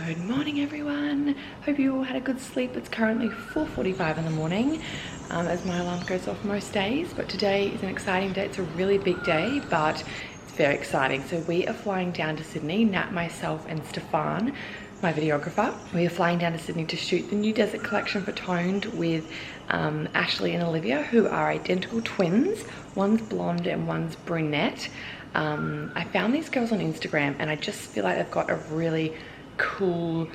Good morning everyone. Hope you all had a good sleep. It's currently 4:45 in the morning as my alarm goes off most days, but today is an exciting day. It's a really big day, but it's very exciting. So we are flying down to Sydney, Nat, myself and Stefan, my videographer. We are flying down to Sydney to shoot the new desert collection for Toned with Ashley and Olivia, who are identical twins. One's blonde and one's brunette. I found these girls on Instagram and I just feel like they've got a really cool,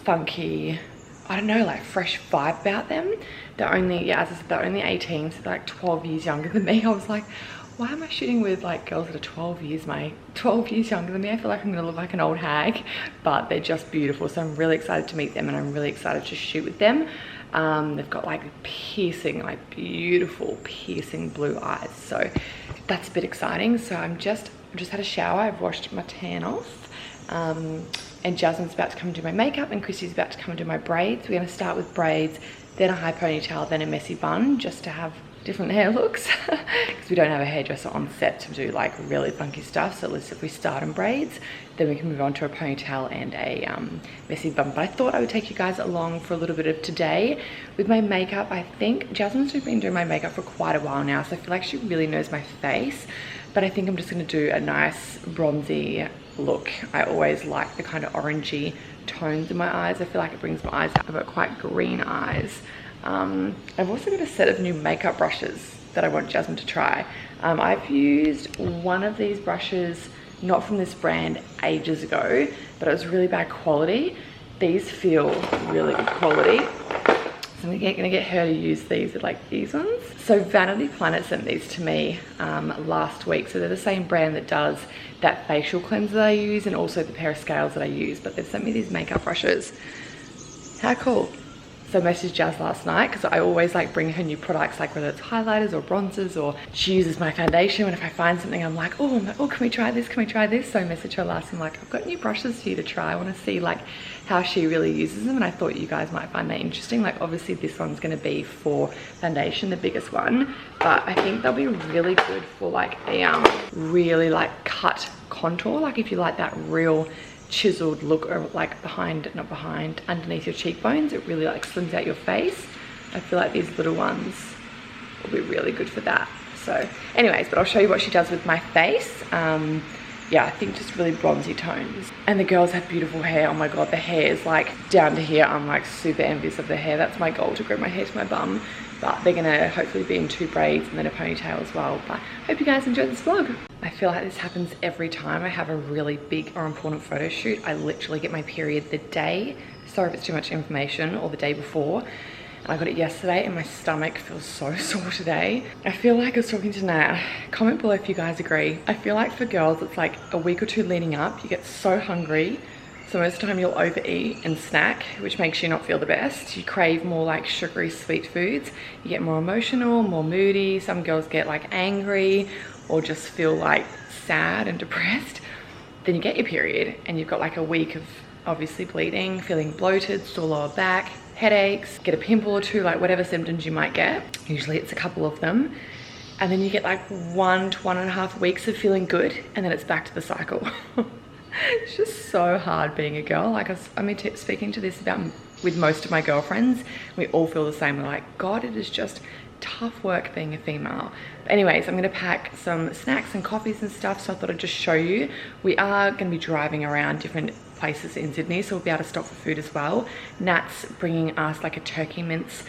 funky, I don't know, like fresh vibe about them. They're only, yeah, as I said, they're only 18, so they're like 12 years younger than me. I was like, why am I shooting with like girls that are 12 years younger than me? I feel like I'm gonna look like an old hag, but they're just beautiful. So I'm really excited to meet them and I'm really excited to shoot with them. They've got like piercing, like beautiful piercing blue eyes. So that's a bit exciting. So I've just had a shower. I've washed my tan off. And Jasmine's about to come and do my makeup and Chrissy's about to come and do my braids. We're going to start with braids, then a high ponytail, then a messy bun, just to have different hair looks because we don't have a hairdresser on set to do like really funky stuff. So at least if we start in braids, then we can move on to a ponytail and a messy bun. But I thought I would take you guys along for a little bit of today with my makeup. I think Jasmine's been doing my makeup for quite a while now, so I feel like she really knows my face, but I think I'm just going to do a nice bronzy look. I always like the kind of orangey tones in my eyes. I feel like it brings my eyes out. I've got quite green eyes. I've also got a set of new makeup brushes that I want Jasmine to try. I've used one of these brushes, not from this brand, ages ago, but it was really bad quality. These feel really good quality. So I'm gonna get her to use these, like these ones. So Vanity Planet sent these to me last week. So they're the same brand that does that facial cleanser that I use and also the pair of scales that I use, but they've sent me these makeup brushes. How cool. So I messaged Jazz last night because I always like bring her new products, like whether it's highlighters or bronzers, or she uses my foundation. And if I find something, I'm like, oh, can we try this? Can we try this? So I messaged her last and I'm like, I've got new brushes for you to try. I want to see like how she really uses them. And I thought you guys might find that interesting. Like obviously this one's going to be for foundation, the biggest one, but I think they'll be really good for like a really like cut contour. Like if you like that real chiseled look, or like underneath your cheekbones, it really like slims out your face. I feel like these little ones will be really good for that. So anyways, but I'll show you what she does with my face. Yeah, I think just really bronzy tones. And the girls have beautiful hair. Oh my god, the hair is like down to here. I'm like super envious of the hair. That's my goal, to grow my hair to my bum. But they're gonna hopefully be in 2 braids and then a ponytail as well. But hope you guys enjoyed this vlog. I feel like this happens every time I have a really big or important photo shoot. I literally get my period the day, sorry if it's too much information, or the day before. And I got it yesterday and my stomach feels so sore today. I feel like I was talking to Nat. Comment below if you guys agree. I feel like for girls, it's like a week or 2 leading up, you get so hungry. So most of the time you'll overeat and snack, which makes you not feel the best. You crave more like sugary sweet foods. You get more emotional, more moody. Some girls get like angry or just feel like sad and depressed. Then you get your period and you've got like a week of obviously bleeding, feeling bloated, sore lower back, headaches, get a pimple or 2, like whatever symptoms you might get. Usually it's a couple of them. And then you get like 1 to 1.5 weeks of feeling good and then it's back to the cycle. It's just so hard being a girl. Like I'm speaking to this about with most of my girlfriends. We all feel the same. We're like, God, it is just tough work being a female. But anyways, I'm gonna pack some snacks and coffees and stuff, so I thought I'd just show you. We are gonna be driving around different places in Sydney, so we'll be able to stop for food as well. Nat's bringing us like a turkey mince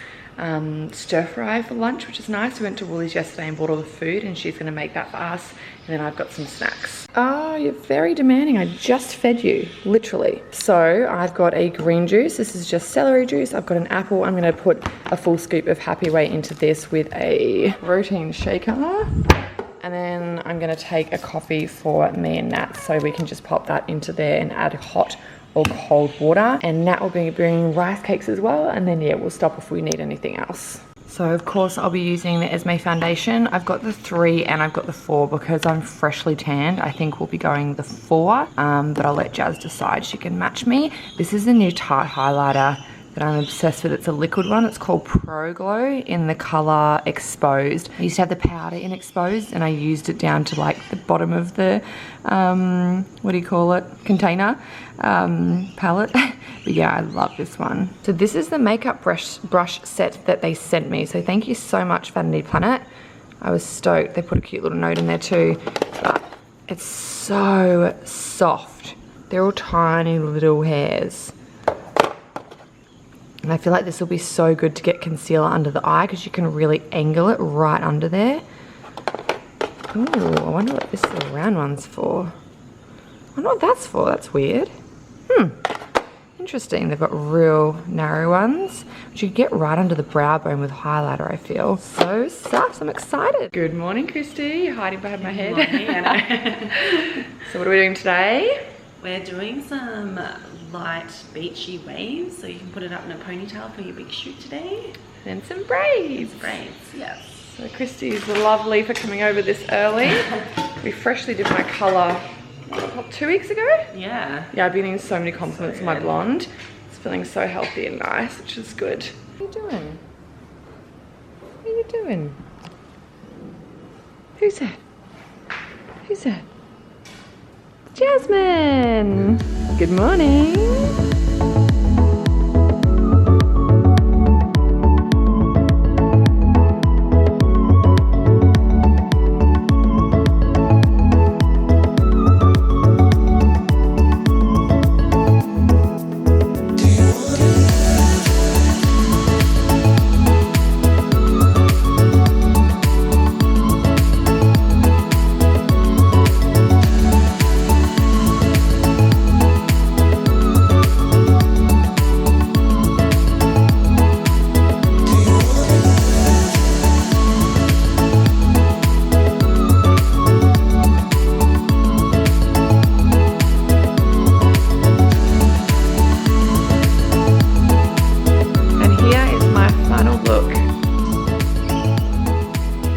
stir fry for lunch, which is nice. We went to Woolies yesterday and bought all the food and she's gonna make that for us, and then I've got some snacks. Oh, you're very demanding. I just fed you, literally. So I've got a green juice. This is just celery juice. I've got an apple. I'm gonna put a full scoop of Happy Way into this with a protein shaker. And then I'm gonna take a coffee for me and Nat, so we can just pop that into there and add hot or cold water. And Nat will be bringing rice cakes as well. And then yeah, we'll stop if we need anything else. So of course I'll be using the Esme foundation. I've got the 3 and I've got the 4 because I'm freshly tanned. I think we'll be going the 4, but I'll let Jazz decide. She can match me. This is a new Tarte highlighter that that I'm obsessed with. It's a liquid one. It's called Pro Glow in the colour Exposed. I used to have the powder in Exposed and I used it down to like the bottom of the, what do you call it, container, palette. But yeah, I love this one. So this is the makeup brush set that they sent me. So thank you so much, Vanity Planet. I was stoked. They put a cute little note in there too. But it's so soft. They're all tiny little hairs. And I feel like this will be so good to get concealer under the eye because you can really angle it right under there. Ooh, I wonder what this little round one's for. I wonder what that's for. That's weird. Interesting. They've got real narrow ones, which you can get right under the brow bone with highlighter, I feel. So sus, I'm excited. Good morning, Christy. Hiding behind my head. Good morning, Anna. So what are we doing today? We're doing some light beachy waves, so you can put it up in a ponytail for your big shoot today. And some braids. Braids, yes. So Christy's lovely for coming over this early. We freshly did my colour, what, 2 weeks ago? Yeah. Yeah, I've been getting so many compliments on my blonde. It's feeling so healthy and nice, which is good. What are you doing? What are you doing? Who's that? Who's that? Jasmine! Good morning!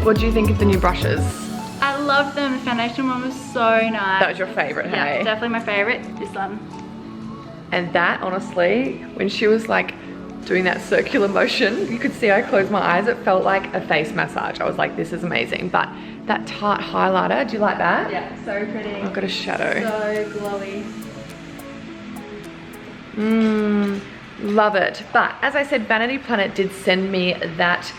What do you think of the new brushes? I love them. The foundation one was so nice. That was your favourite, Yeah, hey? definitely my favourite. This one. And that, honestly, when she was like doing that circular motion, you could see I closed my eyes. It felt like a face massage. I was like, this is amazing. But that Tarte highlighter, do you like that? Yeah, so pretty. I've got a shadow. So glowy. Love it. But as I said, Vanity Planet did send me that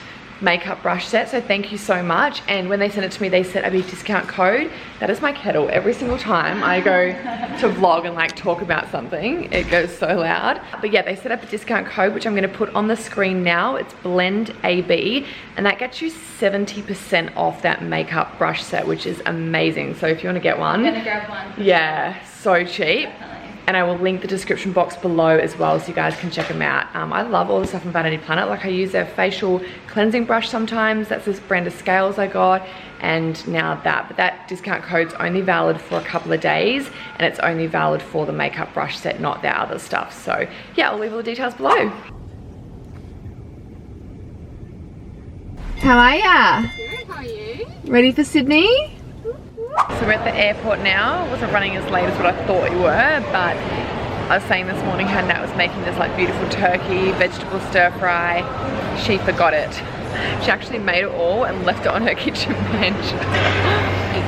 makeup brush set, so thank you so much. And when they sent it to me, they sent a big discount code. That is my kettle. Every single time I go to vlog and like talk about something, it goes so loud. But yeah, they set up a discount code, which I'm going to put on the screen now. It's BLENDAB, and that gets you 70% off that makeup brush set, which is amazing. So if you want to get one, I'm gonna grab one. yeah, so cheap. Definitely. And I will link the description box below as well, so you guys can check them out. I love all the stuff from Vanity Planet. Like I use their facial cleansing brush sometimes. That's this brand of scales I got. And now that. But that discount code's only valid for a couple of days. And it's only valid for the makeup brush set, not their other stuff. So yeah, I'll leave all the details below. How are ya? Good, how are you? Ready for Sydney? So we're at the airport now. It wasn't running as late as what I thought we were, but I was saying this morning how Nat was making this like beautiful turkey, vegetable stir fry. She forgot it. She actually made it all and left it on her kitchen bench.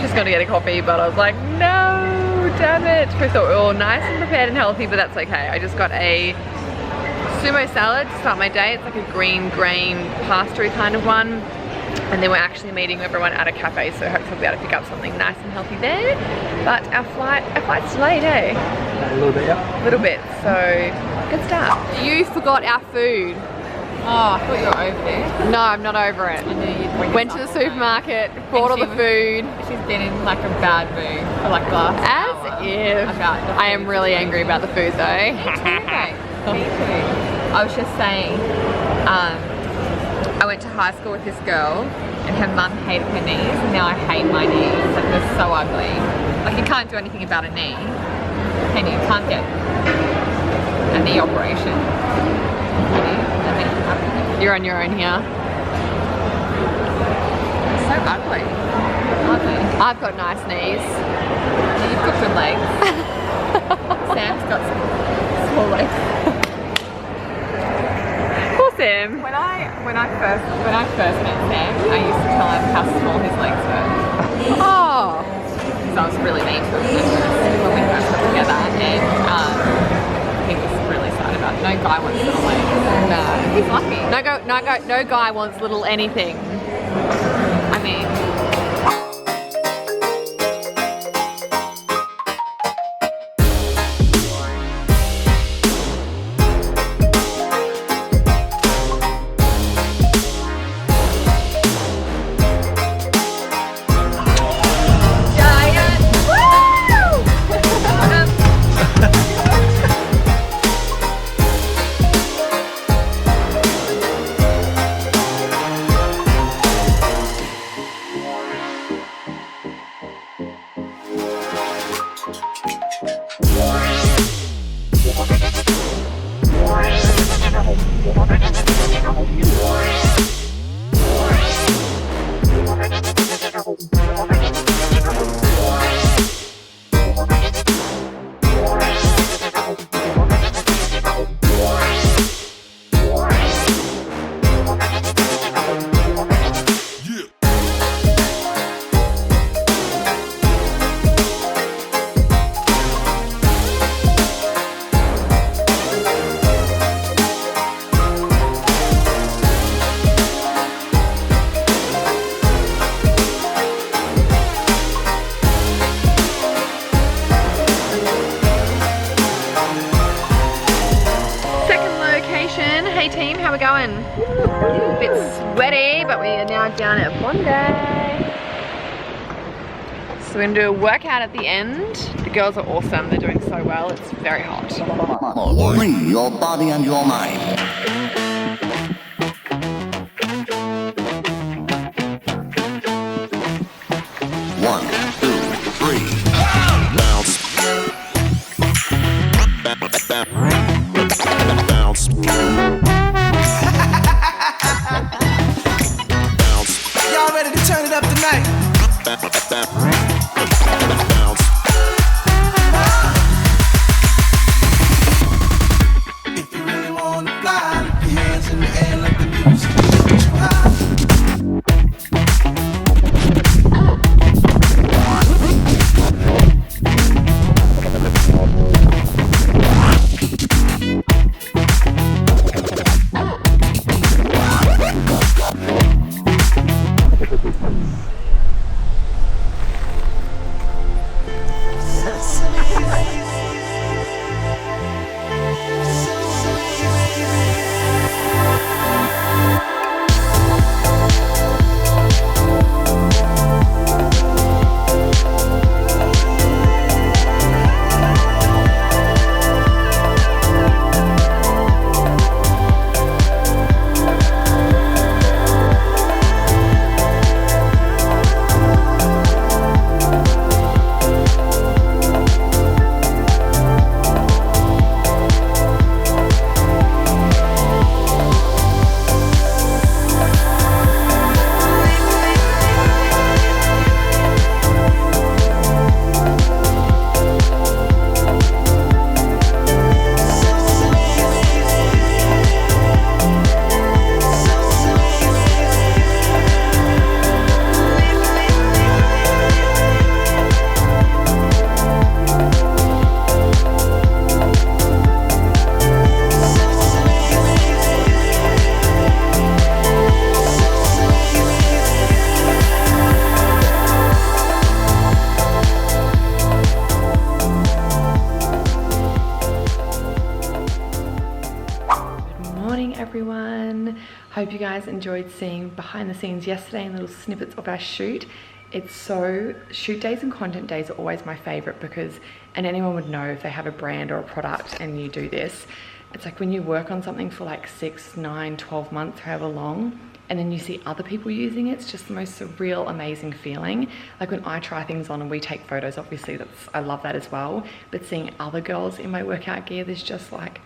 Just gonna get a coffee, but I was like, no, damn it. We thought we were all nice and prepared and healthy, but that's okay. I just got a sumo salad to start my day. It's like a green grain pasta kind of one. And then we're actually meeting everyone at a cafe, so hopefully we'll be able to pick up something nice and healthy there. But our flight's delayed, eh? A little bit, yeah. A little bit, so good start. You forgot our food. Oh, I thought you were over there. No, I'm not over it. Went to the supermarket, bought all the food. She's been in like a bad mood for like the last hour. As if. About the I am food. really angry about the food though. Me too. I was just saying, I went to high school with this girl and her mum hated her knees and now I hate my knees. Like they're so ugly. Like you can't do anything about a knee. Can you? Can't get a knee operation. Can you? I mean, You're on your own here. it's so ugly. Ugly. I've got nice knees. You've got good legs. Sam's got some small legs. first met Sam, I used to tell him how small his legs were. Oh. Because I was really mean to him when we first got together, and he was really excited about it. No guy wants little legs. No. He's lucky. No guy wants little anything. I mean, Hey team, how we going? A bit sweaty, but we are now down at Bondi. So we're gonna do a workout at the end. The girls are awesome, they're doing so well, it's very hot. Free your body and your mind. One, two, three. Bounce. Bounce. Y'all ready to turn it up tonight? Bounce. If you really wanna fly, put your hands in the air like the music gets you high. Everyone, hope you guys enjoyed seeing behind the scenes yesterday and little snippets of our shoot. Shoot days and content days are always my favorite because, and anyone would know if they have a brand or a product and you do this, it's like when you work on something for like 6, 9, 12 months, however long, and then you see other people using it, it's just the most surreal, amazing feeling. Like when I try things on and we take photos, obviously I love that as well, but seeing other girls in my workout gear, there's just like,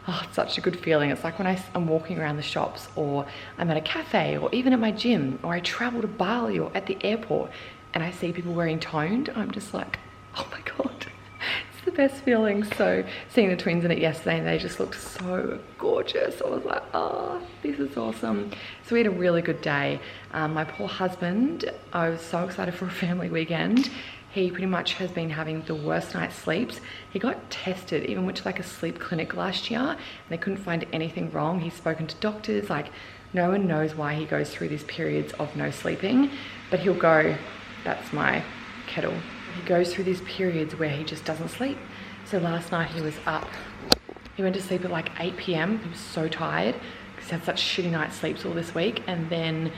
oh, it's such a good feeling. It's like when I'm walking around the shops, or I'm at a cafe, or even at my gym, or I travel to Bali or at the airport and I see people wearing toned, I'm just like, oh my God, it's the best feeling. So seeing the twins in it yesterday, and they just looked so gorgeous. I was like, oh, this is awesome. So we had a really good day. My poor husband, I was so excited for a family weekend. He pretty much has been having the worst night's sleeps. He got tested, even went to like a sleep clinic last year, and they couldn't find anything wrong. He's spoken to doctors, like no one knows why he goes through these periods of no sleeping, but he'll go, that's my kettle. He goes through these periods where he just doesn't sleep. So last night he was up. He went to sleep at like 8 p.m. He was so tired because he had such shitty night's sleeps all this week. And then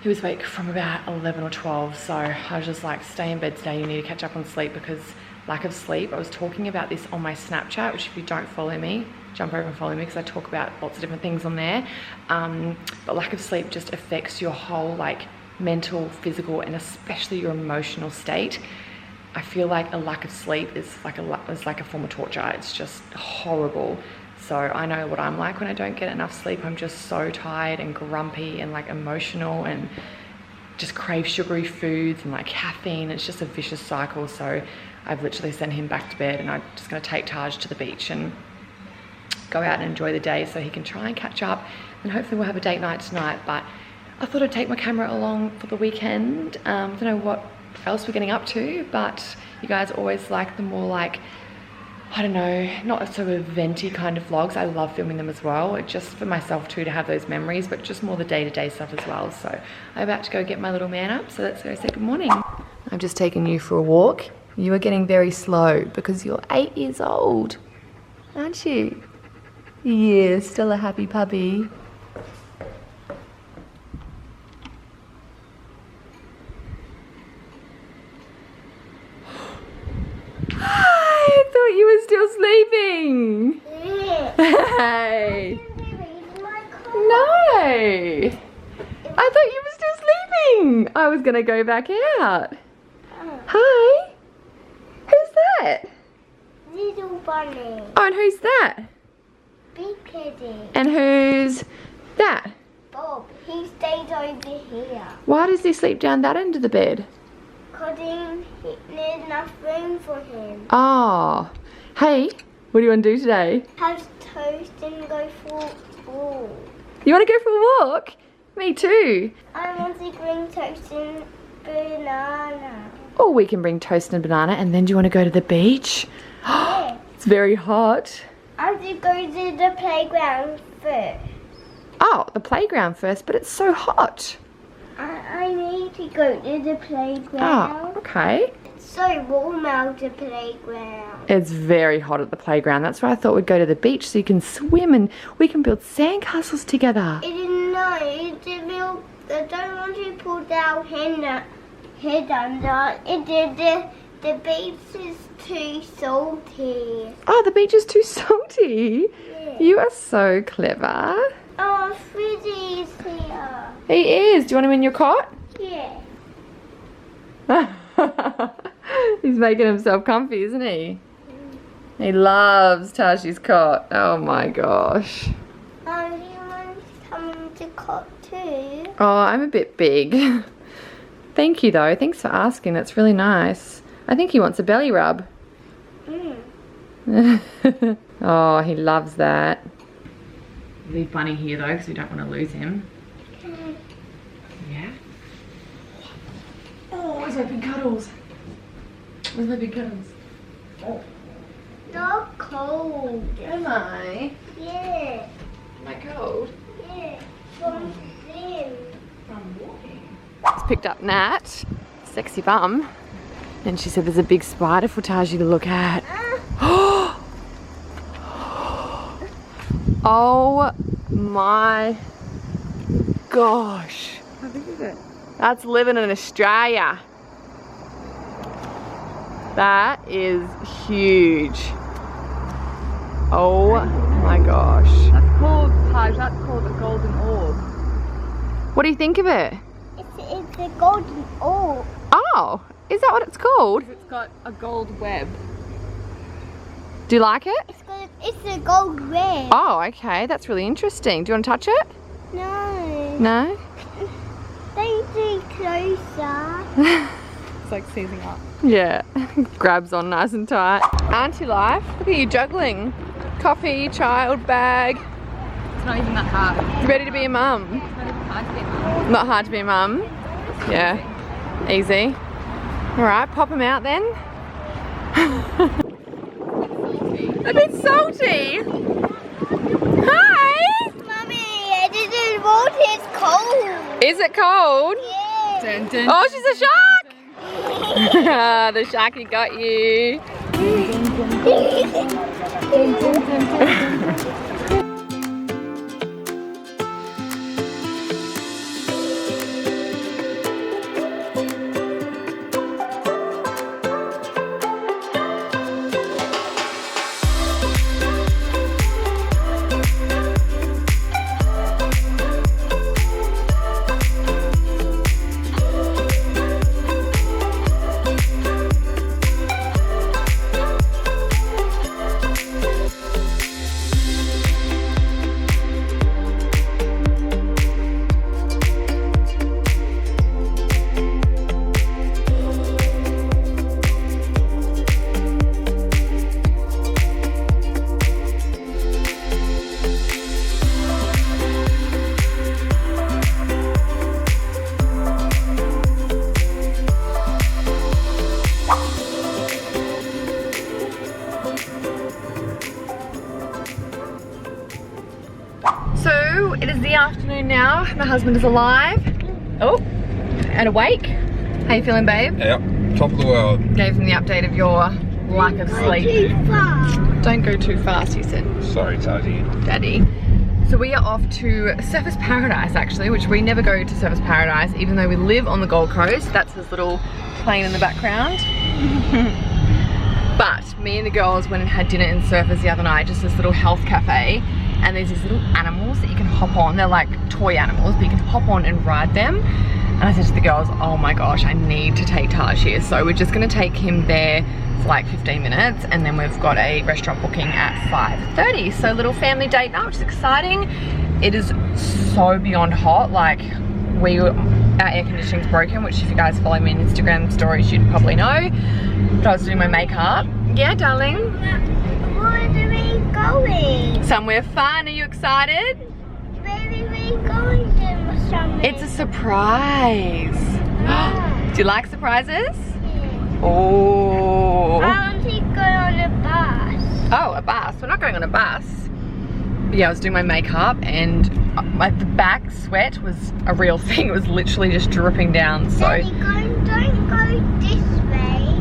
he was awake from about 11 or 12. So I was just like, stay in bed today. You need to catch up on sleep because lack of sleep. I was talking about this on my Snapchat, which if you don't follow me, jump over and follow me because I talk about lots of different things on there. But lack of sleep just affects your whole like mental, physical, and especially your emotional state. I feel like a lack of sleep is like a form of torture. It's just horrible. So I know what I'm like when I don't get enough sleep. I'm just so tired and grumpy and like emotional and just crave sugary foods and like caffeine. It's just a vicious cycle. So I've literally sent him back to bed, and I'm just going to take Taj to the beach and go out and enjoy the day so he can try and catch up, and hopefully we'll have a date night tonight. But I thought I'd take my camera along for the weekend. I don't know what else we're getting up to, but you guys always like the more like, I don't know, not sort of eventy kind of vlogs. I love filming them as well, just for myself too, to have those memories, but just more the day-to-day stuff as well. So I'm about to go get my little man up, so let's go say good morning. I've just taken you for a walk. You are getting very slow because you're 8 years old, aren't you? Yeah, still a happy puppy. I thought you were still sleeping. Hey. No. I thought you were still sleeping. I was going to go back out. Hi. Who's that? Little bunny. Oh, and who's that? Big kitty. And who's that? Bob. He stays over here. Why does he sleep down that end of the bed? Because there's enough room for him. Oh. Hey, what do you want to do today? Have toast and go for a walk. You want to go for a walk? Me too. I want to bring toast and banana. Or we can bring toast and banana, and then do you want to go to the beach? Yeah. It's very hot. I want to go to the playground first. Oh, the playground first, but it's so hot. I need to go to the playground. Oh, okay. It's so warm out the playground. It's very hot at the playground. That's why I thought we'd go to the beach so you can swim and we can build sandcastles together. I don't want to put our head under. The beach is too salty. Oh, the beach is too salty. Yeah. You are so clever. Oh, Frizzy is here. He is. Do you want him in your cot? Yeah. He's making himself comfy, isn't he? He loves Tashi's cot. Oh my gosh. He wants to come into cot too. Oh, I'm a bit big. Thank you though. Thanks for asking. That's really nice. I think he wants a belly rub. Oh, he loves that. Leave Bunny here though, because we don't want to lose him. Yeah. Oh, where's my big cuddles? Where's my big cuddles? Oh. You're cold. Am I? Yeah. Am I cold? Yeah. From them. From walking. Just picked up Nat, sexy bum, and she said there's a big spider for Taji to look at. Oh my gosh. How big is it? That's living in Australia. That is huge. Oh my gosh. That's called, Taj, that's called a golden orb. What do you think of it? It's a golden orb. Oh, is that what it's called? It's got a gold web. Do you like it? It's a gold red. Oh, okay. That's really interesting. Do you want to touch it? No. No? Don't do closer. like seizing up. Yeah, grabs on nice and tight. Auntie life, look at you juggling. Coffee, child, bag. It's not even that hard. You ready to be a mum? Not hard to be a mum? Yeah, easy. Alright, pop them out then. A bit salty. Hi! Mummy, this water is cold. Is it cold? Yeah. Dun, dun, Oh, she's a shark! The sharky got you. So it is the afternoon now. My husband is alive. Oh, and awake. How you feeling, babe? Yep, top of the world. Gave him the update of your lack of sleep. Don't go too fast, he said. Sorry, Taji. Daddy. So we are off to Surfers Paradise actually, which we never go to Surfers Paradise even though we live on the Gold Coast. That's his little plane in the background. But me and the girls went and had dinner in Surfers the other night, just this little health cafe. And there's these little animals that you can hop on. They're like toy animals, but you can hop on and ride them. And I said to the girls, oh my gosh, I need to take Taj here. So we're just gonna take him there for like 15 minutes and then we've got a restaurant booking at 5:30. So little family date night, which is exciting. It is so beyond hot. Like our air conditioning's broken, which if you guys follow me on Instagram stories, you'd probably know. But I was doing my makeup. Yeah, darling? Where are we going? Somewhere fun, are you excited? Where are we going to somewhere? It's a surprise. Do you like surprises? Yeah. Oh. I want to go on a bus. Oh, a bus. We're not going on a bus. But yeah, I was doing my makeup and the back sweat was a real thing. It was literally just dripping down. So Daddy, don't go this way.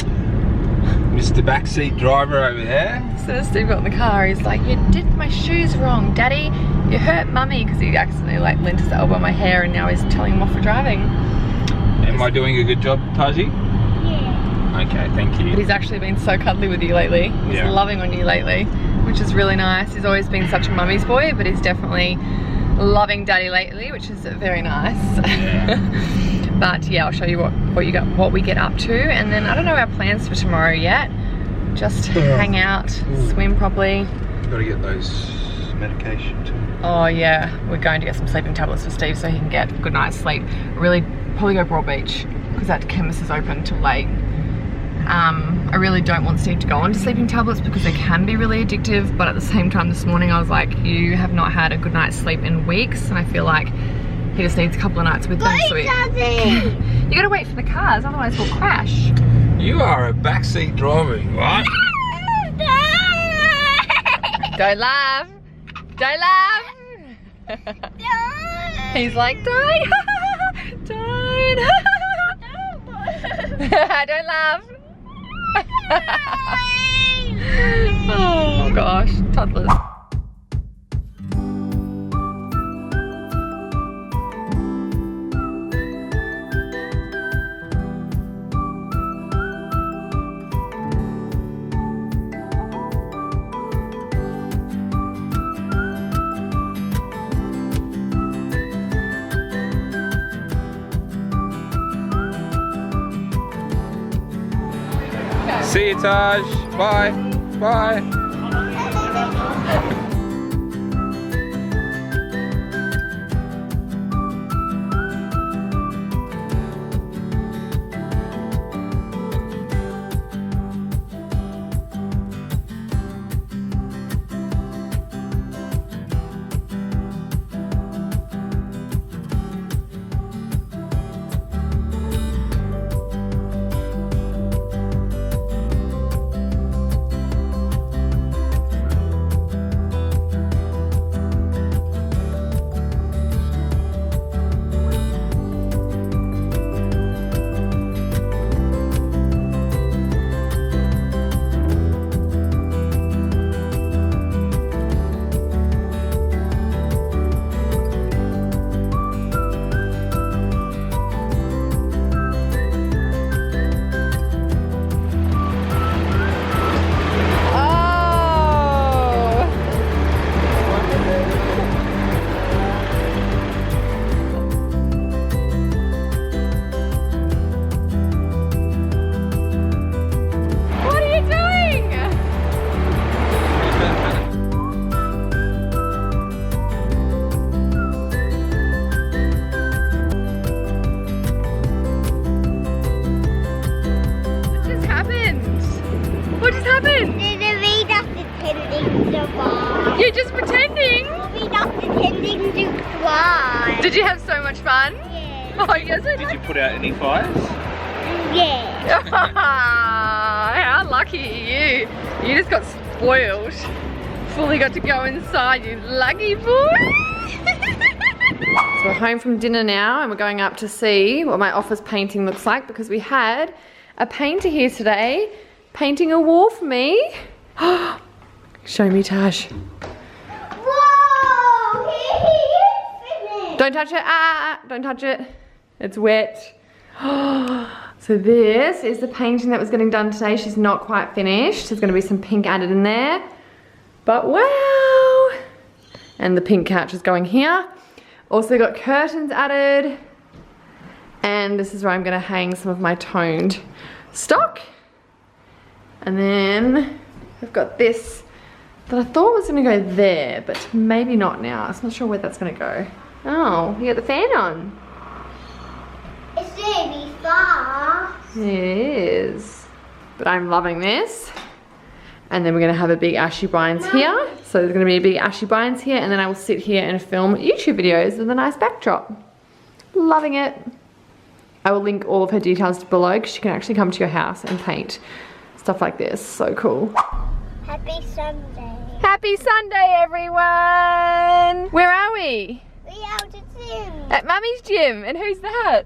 Mr. Backseat driver over there. so Steve got in the car. He's like, you did my shoes wrong, Daddy. You hurt Mummy, because he accidentally like lent his elbow on my hair and now he's telling him off for driving. Am I doing a good job, Taji? Yeah. Okay, thank But you. he's actually been so cuddly with you lately. He's Yeah. loving on you lately, which is really nice. He's always been such a mummy's boy, but he's definitely loving Daddy lately, which is very nice. Yeah. But yeah, I'll show you what we get up to, and then I don't know our plans for tomorrow yet. Just hang out, swim probably. Gotta get those medication too. Oh yeah, we're going to get some sleeping tablets for Steve so he can get a good night's sleep. Really, probably go Broad Beach because that chemist is open till late. I really don't want Steve to go on to sleeping tablets because they can be really addictive, but at the same time this morning I was like, you have not had a good night's sleep in weeks, and I feel like he just needs a couple of nights with them. So Daddy. you gotta wait for the cars, otherwise we'll crash. You are a backseat driver, what? Don't laugh. Don't laugh. He's like, don't. Don't. Don't laugh. Oh gosh, toddlers. See you, Taj. Bye. Bye. Did you have so much fun? Yeah. Oh, yes, I Did you put out any fires? Yeah. How lucky are you? You just got spoiled. Fully got to go inside, you lucky boy. So we're home from dinner now and we're going up to see what my office painting looks like because we had a painter here today painting a wall for me. Show me, Tash. Whoa! He is finished. Don't touch it. Don't touch it. It's wet. So this is the painting that was getting done today. She's not quite finished. There's going to be some pink added in there. But wow! And the pink couch is going here. Also got curtains added. And this is where I'm going to hang some of my toned stock. And then I've got this that I thought was going to go there, but maybe not now. I'm not sure where that's going to go. Oh, you got the fan on. It's gonna be far. It is. But I'm loving this. And then we're going to have a big Ashy binds here. So there's going to be a big Ashy binds here. And then I will sit here and film YouTube videos with a nice backdrop. Loving it. I will link all of her details below because she can actually come to your house and paint stuff like this. So cool. Happy Sunday. Happy Sunday, everyone. Where are we? We are the gym. At Mummy's gym. And who's that?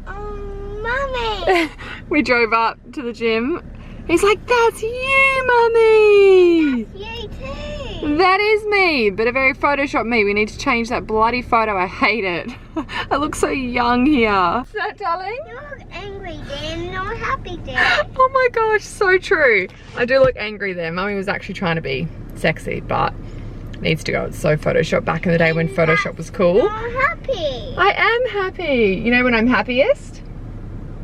Mummy. We drove up to the gym. He's like, that's you, Mummy. You too. That is me, but a very Photoshop me. We need to change that bloody photo. I hate it. I look so young here. Is that, darling? You look angry then, not happy then. Oh my gosh, so true. I do look angry there. Mummy was actually trying to be sexy, but needs to go. It's so Photoshop back in the day when Photoshop was cool. You're happy. I am happy. You know when I'm happiest?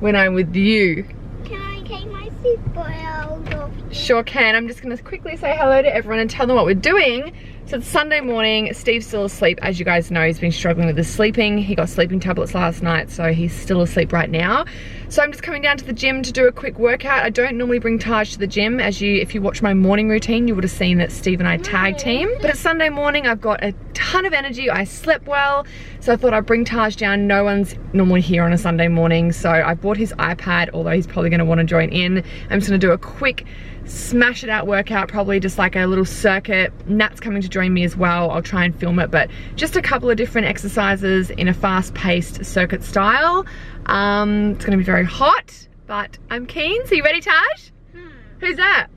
When I'm with you. Can I take my seatbelt off? Sure can. I'm just gonna quickly say hello to everyone and tell them what we're doing. So it's Sunday morning. Steve's still asleep. As you guys know, he's been struggling with his sleeping. He got sleeping tablets last night, so he's still asleep right now. So I'm just coming down to the gym to do a quick workout. I don't normally bring Taj to the gym. If you watch my morning routine, you would have seen that Steve and I tag team. But it's Sunday morning. I've got a ton of energy. I slept well. So I thought I'd bring Taj down. No one's normally here on a Sunday morning. So I bought his iPad, although he's probably gonna wanna join in. I'm just gonna do a quick smash it out workout, probably just like a little circuit. Nat's coming to join me as well. I'll try and film it, but just a couple of different exercises in a fast-paced circuit style. It's gonna be very hot, but I'm keen. So you ready, Taj? Who's that?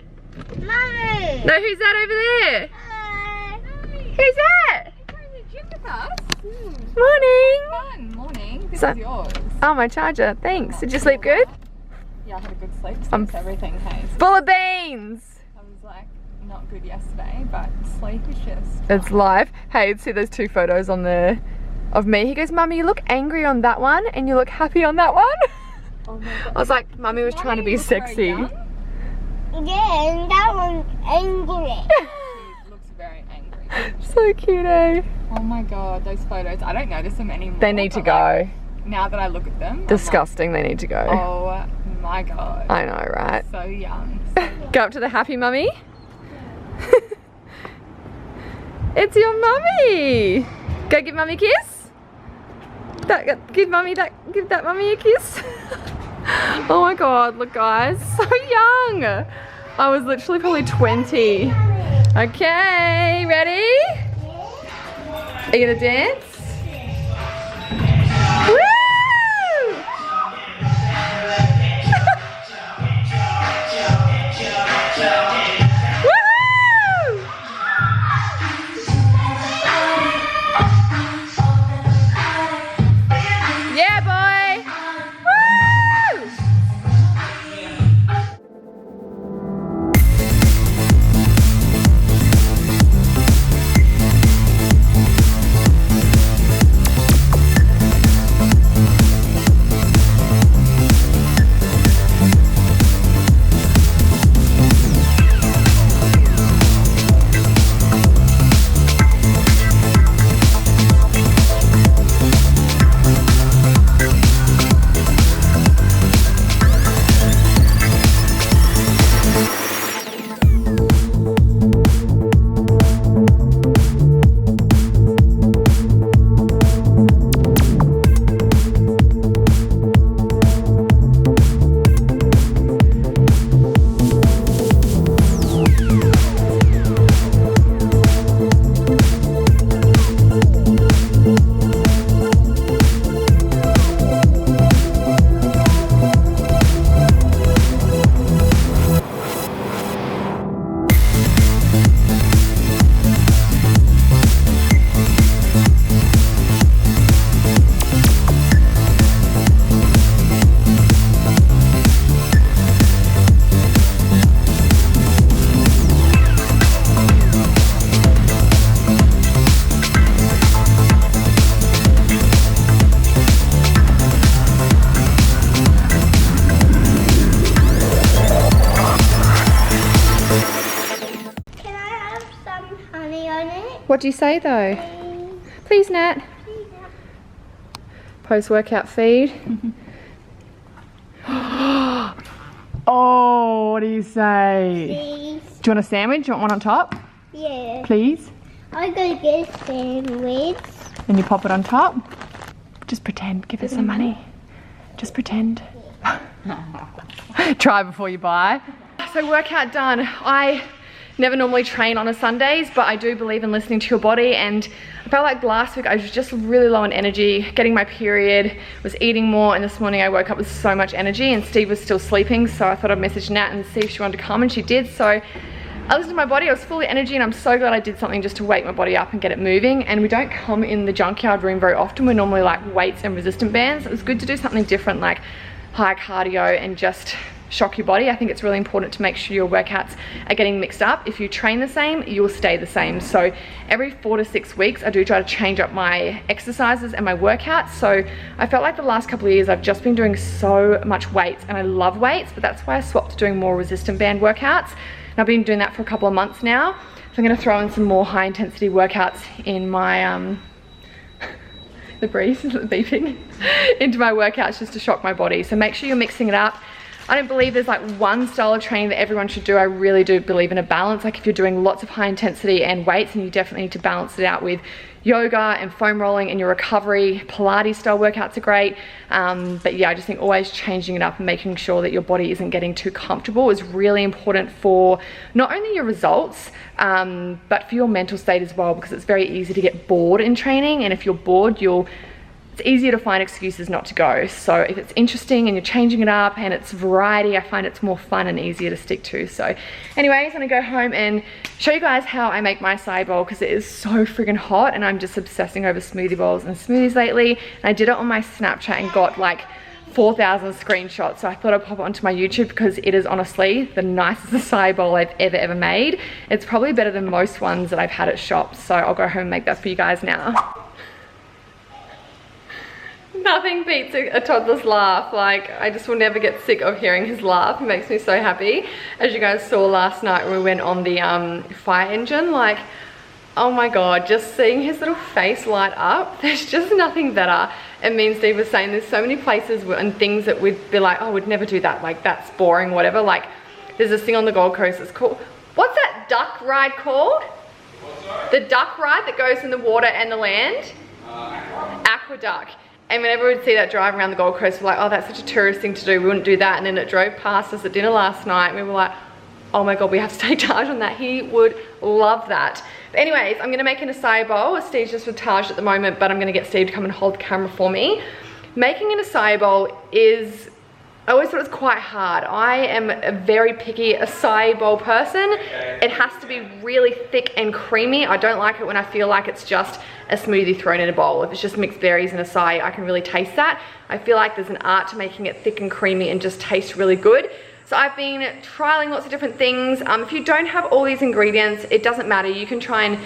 Mummy. No, who's that over there? Hi. Who's that? Morning. Morning. This So- is yours. Oh, my charger. Thanks. Did you sleep good? Yeah, I had a good sleep since everything came. Full of beans. I was like not good yesterday, but sleep is just. It's live. Hey, see those two photos on there of me? He goes, Mummy, you look angry on that one and you look happy on that one. Oh my God. I was like, Mummy was trying to be You look very sexy. young. Yeah, and that one's angry. He looks very angry. So cute, eh? Oh my God, those photos. I don't notice them anymore. They need to but, go. like, now that I look at them, Disgusting, they need to go. I'm like, oh my God. I know, right? So young. Go up to the happy mummy. It's your mummy. Go give mummy a kiss. Give that mummy a kiss. Oh my God, look guys, so young. I was literally probably 20. Okay, ready? Are you gonna dance? Woo! Woohoo! Yeah, boy! Woo! on it. What do you say though? Please, Nat. Post-workout feed. Oh, what do you say? Please. Do you want a sandwich? Do you want one on top? Yeah. Please? I'm gonna get a sandwich. And you pop it on top? Just pretend. Give it some money. Just pretend. Try before you buy. So workout done. I never normally train on a Sundays, but I do believe in listening to your body, and I felt like last week I was just really low on energy, getting my period, was eating more, and this morning I woke up with so much energy and Steve was still sleeping, so I thought I'd message Nat and see if she wanted to come, and she did. So I listened to my body, I was full of energy, and I'm so glad I did something just to wake my body up and get it moving. And we don't come in the junkyard room very often. We're normally like weights and resistant bands. It was good to do something different, like high cardio and just shock your body. I think it's really important to make sure your workouts are getting mixed up. If you train the same, you'll stay the same. So every 4 to 6 weeks, I do try to change up my exercises and my workouts. So I felt like the last couple of years, I've just been doing so much weights, and I love weights, but that's why I swapped to doing more resistant band workouts. And I've been doing that for a couple of months now. So I'm gonna throw in some more high intensity workouts in my, the breeze, is it beeping? Into my workouts just to shock my body. So make sure you're mixing it up. I don't believe there's like one style of training that everyone should do. I really do believe in a balance. Like if you're doing lots of high intensity and weights, and you definitely need to balance it out with yoga and foam rolling and your recovery. Pilates style workouts are great. But yeah, I just think always changing it up and making sure that your body isn't getting too comfortable is really important for not only your results, but for your mental state as well, because it's very easy to get bored in training. And if you're bored, it's easier to find excuses not to go. So if it's interesting and you're changing it up and it's variety, I find it's more fun and easier to stick to. So anyways, I'm gonna go home and show you guys how I make my acai bowl, because it is so friggin' hot and I'm just obsessing over smoothie bowls and smoothies lately. And I did it on my Snapchat and got like 4,000 screenshots. So I thought I'd pop it onto my YouTube, because it is honestly the nicest acai bowl I've ever made. It's probably better than most ones that I've had at shops. So I'll go home and make that for you guys now. Nothing beats a toddler's laugh. Like, I just will never get sick of hearing his laugh. It makes me so happy. As you guys saw last night when we went on the fire engine, like, oh my god, just seeing his little face light up, there's just nothing better. And me and Steve was saying there's so many places and things that we'd be like, oh, we'd never do that, like that's boring, whatever. Like, there's this thing on the Gold Coast, it's called, what's that duck ride called? The duck ride that goes in the water and the land? Aqueduct. And whenever we'd see that drive around the Gold Coast, we're like, oh, that's such a tourist thing to do. We wouldn't do that. And then it drove past us at dinner last night. And we were like, oh my God, we have to take Taj on that. He would love that. But anyways, I'm gonna make an acai bowl. Steve's just with Taj at the moment, but I'm gonna get Steve to come and hold the camera for me. Making an acai bowl is, I always thought it was quite hard. I am a very picky acai bowl person. It has to be really thick and creamy. I don't like it when I feel like it's just a smoothie thrown in a bowl. If it's just mixed berries and acai, I can really taste that. I feel like there's an art to making it thick and creamy and just taste really good. So I've been trialing lots of different things. If you don't have all these ingredients, it doesn't matter. You can try and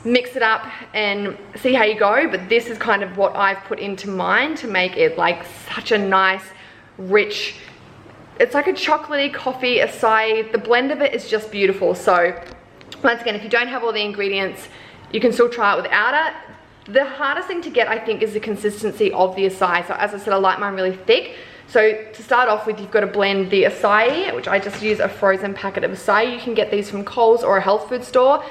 mix it up and see how you go, but this is kind of what I've put into mine to make it like such a nice, rich, it's like a chocolatey coffee acai. The blend of it is just beautiful. So once again, if you don't have all the ingredients, you can still try it without it. The hardest thing to get, I think, is the consistency of the acai. So as I said, I like mine really thick. So to start off with, you've got to blend the acai, which I just use a frozen packet of acai. You can get these from Coles or a health food store.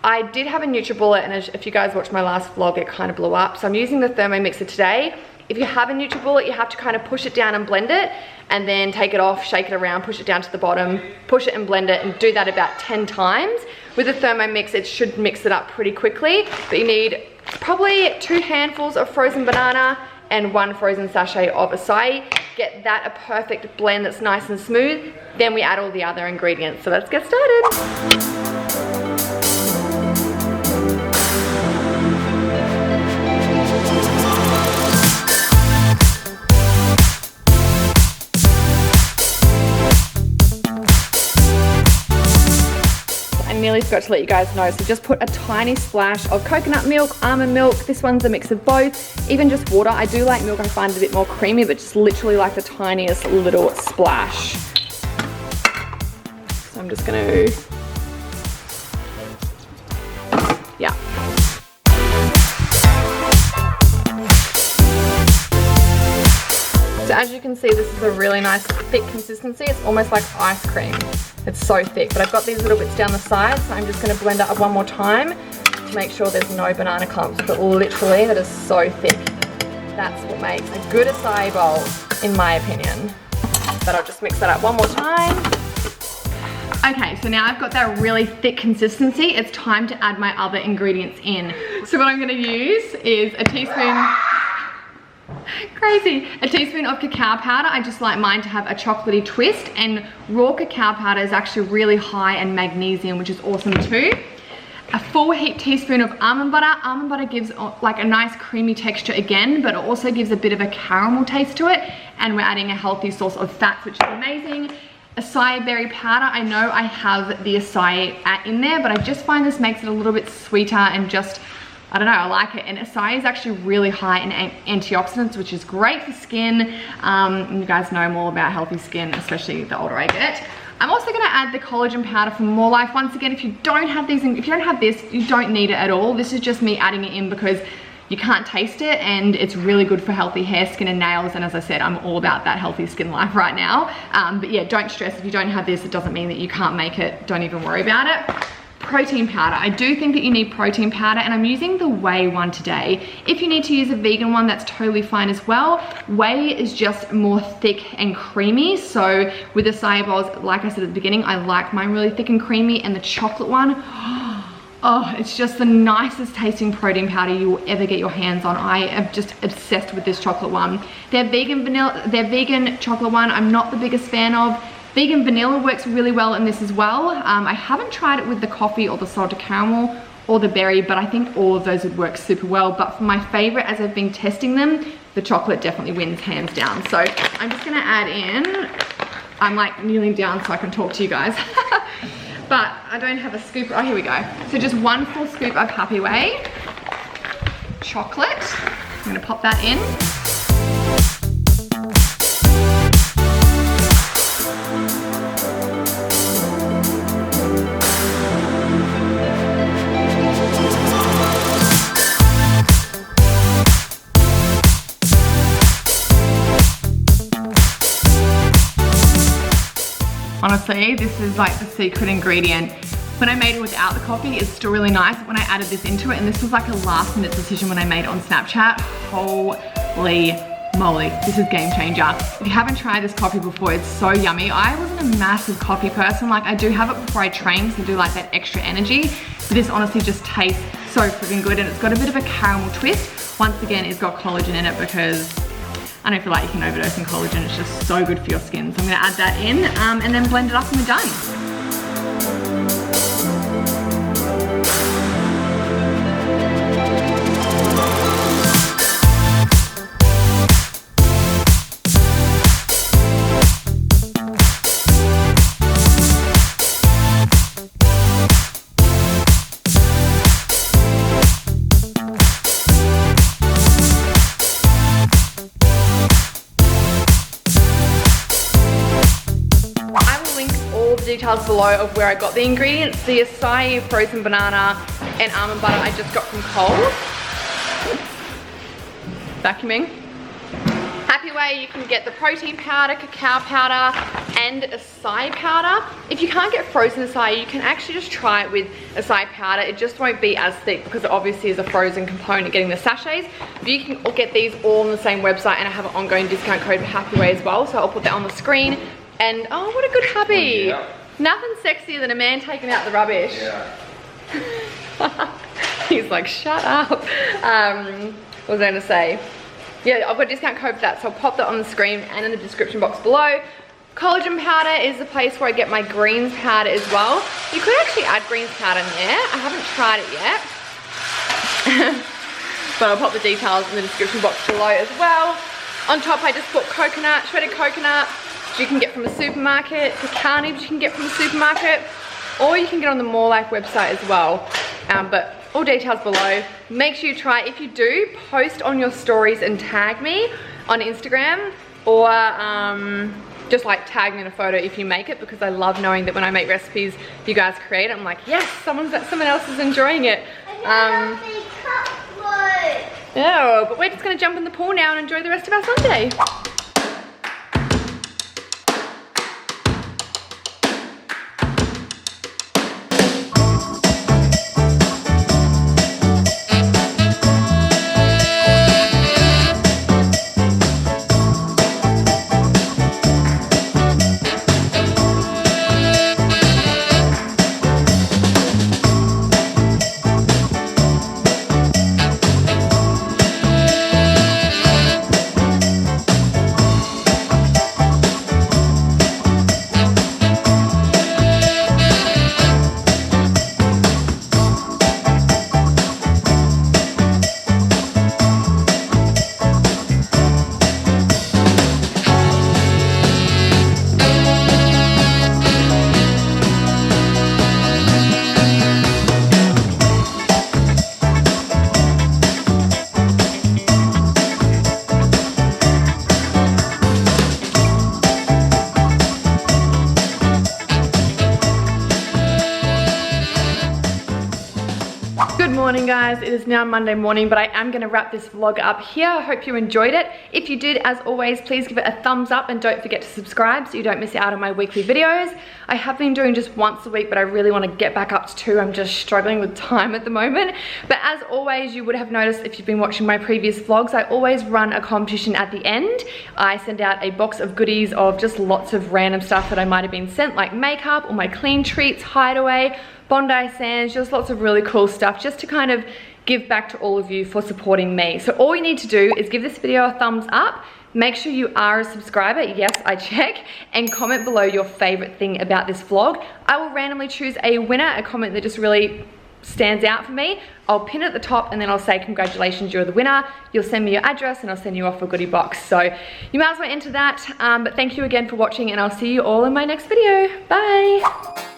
I did have a NutriBullet, and if you guys watched my last vlog, it kind of blew up. So I'm using the Thermomixer today. If you have a NutriBullet, you have to kind of push it down and blend it, and then take it off, shake it around, push it down to the bottom, push it and blend it, and do that about 10 times. With the Thermomix, it should mix it up pretty quickly, but you need probably 2 handfuls of frozen banana and 1 frozen sachet of acai. Get that a perfect blend that's nice and smooth. Then we add all the other ingredients. So let's get started. Nearly forgot to let you guys know, so just put a tiny splash of coconut milk, almond milk. This one's a mix of both, even just water. I do like milk, I find it a bit more creamy, but just literally like the tiniest little splash. So I'm just gonna, as you can see, this is a really nice thick consistency. It's almost like ice cream. It's so thick, but I've got these little bits down the side, so I'm just gonna blend it up one more time to make sure there's no banana clumps, but literally that is so thick. That's what makes a good acai bowl, in my opinion. But I'll just mix that up one more time. Okay, so now I've got that really thick consistency. It's time to add my other ingredients in. So what I'm gonna use is a teaspoon, crazy, a teaspoon of cacao powder. I just like mine to have a chocolatey twist, and raw cacao powder is actually really high in magnesium, which is awesome too. A full heaped teaspoon of almond butter. Almond butter gives like a nice creamy texture again, but it also gives a bit of a caramel taste to it, and we're adding a healthy source of fats, which is amazing. Acai berry powder. I know I have the acai in there, but I just find this makes it a little bit sweeter and just, I don't know, I like it. And acai is actually really high in antioxidants, which is great for skin. You guys know more about healthy skin, especially the older I get. I'm also gonna add the collagen powder for more life. Once again, if you don't have these, if you don't have this, you don't need it at all. This is just me adding it in because you can't taste it, and it's really good for healthy hair, skin, and nails. And as I said, I'm all about that healthy skin life right now. But yeah, don't stress. If you don't have this, it doesn't mean that you can't make it. Don't even worry about it. Protein powder. I do think that you need protein powder, and I'm using the whey one today. If you need to use a vegan one, that's totally fine as well. Whey is just more thick and creamy. So with acai bowls, like I said at the beginning, I like mine really thick and creamy, and the chocolate one, oh, it's just the nicest tasting protein powder you will ever get your hands on. I am just obsessed with this chocolate one. Their vegan chocolate one, I'm not the biggest fan of. Vegan vanilla works really well in this as well. I haven't tried it with the coffee or the salted caramel or the berry, but I think all of those would work super well. But for my favorite, as I've been testing them, the chocolate definitely wins hands down. So I'm just gonna add in, I'm like kneeling down so I can talk to you guys. But I don't have a scoop. Oh, here we go. So just 1 full scoop of Happy Whey chocolate. I'm gonna pop that in. Honestly, this is like the secret ingredient. When I made it without the coffee, it's still really nice. When I added this into it, and this was like a last minute decision when I made it on Snapchat, holy moly, this is game changer. If you haven't tried this coffee before, it's so yummy. I wasn't a massive coffee person. Like, I do have it before I train because I do like that extra energy. But this honestly just tastes so freaking good, and it's got a bit of a caramel twist. Once again, it's got collagen in it because I don't feel like you can overdose in collagen. It's just so good for your skin. So I'm gonna add that in and then blend it up and we're done. Details below of where I got the ingredients. The acai, frozen banana, and almond butter I just got from Coles. Vacuuming. Happy Whey, you can get the protein powder, cacao powder, and acai powder. If you can't get frozen acai, you can actually just try it with acai powder. It just won't be as thick because it obviously is a frozen component getting the sachets. But you can get these all on the same website, and I have an ongoing discount code for Happy Whey as well, so I'll put that on the screen. And oh, what a good hubby. Yeah. Nothing sexier than a man taking out the rubbish. Yeah. He's like, shut up. What was I gonna say? Yeah, I've got a discount code for that, so I'll pop that on the screen and in the description box below. Collagen powder is the place where I get my greens powder as well. You could actually add greens powder in there. I haven't tried it yet. But I'll pop the details in the description box below as well. On top I just put coconut, shredded coconut, which you can get from a supermarket, COCAO NIBS you can get from a supermarket, or you can get on the More Life website as well. But all details below. Make sure you try it. If you do, post on your stories and tag me on Instagram, or just like tag me in a photo if you make it, because I love knowing that when I make recipes, you guys create it. I'm like, yes, someone else is enjoying it. Yeah, but we're just gonna jump in the pool now and enjoy the rest of our Sunday. Good morning guys, it is now Monday morning, but I am going to wrap this vlog up here. I hope you enjoyed it. If you did, as always, please give it a thumbs up and don't forget to subscribe so you don't miss out on my weekly videos. I have been doing just once a week, but I really want to get back up to 2. I'm just struggling with time at the moment. But as always, you would have noticed if you've been watching my previous vlogs, I always run a competition at the end. I send out a box of goodies of just lots of random stuff that I might have been sent, like makeup or my clean treats, hideaway, Bondi Sands, just lots of really cool stuff just to kind of give back to all of you for supporting me. So all you need to do is give this video a thumbs up, make sure you are a subscriber, yes I check, and comment below your favorite thing about this vlog. I will randomly choose a winner, a comment that just really stands out for me. I'll pin it at the top and then I'll say congratulations, you're the winner. You'll send me your address and I'll send you off a goodie box. So you might as well enter that, but thank you again for watching and I'll see you all in my next video. Bye.